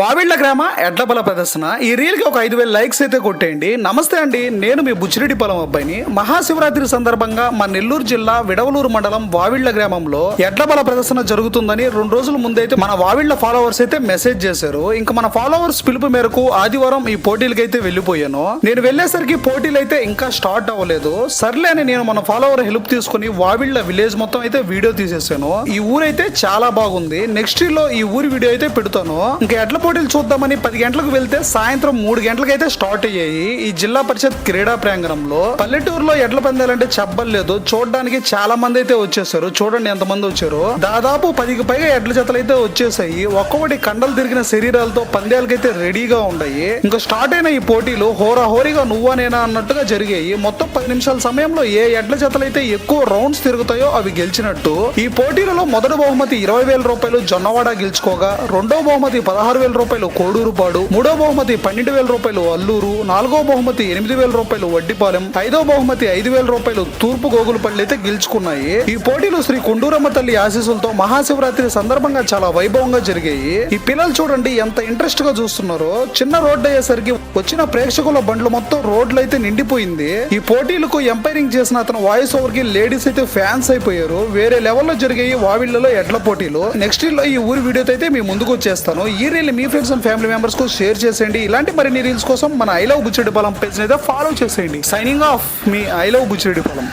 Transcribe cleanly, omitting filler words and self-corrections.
వావిళ్ల గ్రామ ఎడ్ల బల ప్రదర్శన ఈ రీల్ కి ఒక 5,000 లైక్స్ అయితే కొట్టేయండి. నమస్తే అండి, నేను మీ బుచ్చిరెడ్డి పొలం అబ్బాయిని. మహాశివరాత్రి సందర్భంగా మా నెల్లూరు జిల్లా విడవలూరు మండలం వావిళ్ల గ్రామంలో ఎడ్ల బల ప్రదర్శన జరుగుతుందని 2 రోజుల ముందైతే మన వావిళ్ల ఫాలోవర్స్ అయితే మెసేజ్ చేశారు. ఇంకా మన ఫాలోవర్స్ పిలుపు మేరకు ఆదివారం ఈ పోటీలకి అయితే వెళ్లిపోయాను. నేను వెళ్లేసరికి పోటీలు అయితే ఇంకా స్టార్ట్ అవ్వలేదు. సర్లే అని నేను మన ఫాలోవర్ హెల్ప్ తీసుకుని వావిళ్ల విలేజ్ మొత్తం అయితే వీడియో తీసేసాను. ఈ ఊరైతే చాలా బాగుంది. నెక్స్ట్ లో ఈ ఊరి వీడియో అయితే పెడతాను. ఇంకా ఎడ్ల పోటీలు చూద్దామని 10 గంటలకు వెళ్తే సాయంత్రం 3 గంటలకు అయితే స్టార్ట్ అయ్యాయి. ఈ జిల్లా పరిషత్ క్రీడా ప్రాంగణంలో పల్లెటూరులో ఎడ్ల పందాలంటే చెప్పలేదు. చూడడానికి చాలా మంది అయితే వచ్చేసారు. చూడండి ఎంత మంది వచ్చారు. దాదాపు 10కి పైగా ఎడ్ల జతలు అయితే వచ్చేసాయి. ఒక్కొక్కటి కండలు తిరిగిన శరీరాలతో పందేలకైతే రెడీగా ఉన్నాయి. ఇంకా స్టార్ట్ అయిన ఈ పోటీలు హోరాహోరీగా నువ్వా నేనా అన్నట్టుగా జరిగాయి. మొత్తం 10 నిమిషాల సమయంలో ఏ ఎడ్ల జతలు అయితే ఎక్కువ రౌండ్స్ తిరుగుతాయో అవి గెలిచినట్టు. ఈ పోటీలలో మొదటి బహుమతి 20,000 రూపాయలు జొన్నవాడ గెలుచుకోగా, రెండో బహుమతి 16,000 రూపాయలు కోడూరుపాడు, మూడో బహుమతి 12,000 రూపాయలు అల్లూరు, నాలుగో బహుమతి 8,000 రూపాయలు వడ్డిపాలెం, ఐదో బహుమతి 5,000 రూపాయలు తూర్పు గోగులపల్లి అయితే గెలుచుకున్నాయి. ఈ పోటీలు శ్రీ కుండూరమ్మ తల్లి ఆశీస్సులతో మహాశివరాత్రి సందర్భంగా చాలా వైభవంగా జరిగాయి. ఈ పిల్లలు చూడండి ఎంత ఇంట్రెస్ట్ గా చూస్తున్నారో. చిన్న రోడ్డు అయ్యేసరికి వచ్చిన ప్రేక్షకుల బండ్లు మొత్తం రోడ్లు అయితే నిండిపోయింది. ఈ పోటీలకు ఎంపైరింగ్ చేసిన అతను వాయిస్ ఓవర్ కి లేడీస్ అయితే ఫ్యాన్స్ అయిపోయారు. వేరే లెవెల్లో జరిగాయి వావిళ్లలో ఎడ్ల పోటీలు. నెక్స్ట్ లో ఈ ఊరి వీడియోతో అయితే మీ ముందుకు వచ్చేస్తాను. ఈ reel me friends and family members కు షేర్ చేసేయండి. ఇలాంటి మరిన్ని రీల్స్ కోసం మన ఐ లవ్ బుచ్చిరెడ్డి పొలం పేజ్ అయితే ఫాలో చేసేయండి. Signing off me I love Buchi Reddy పొలం.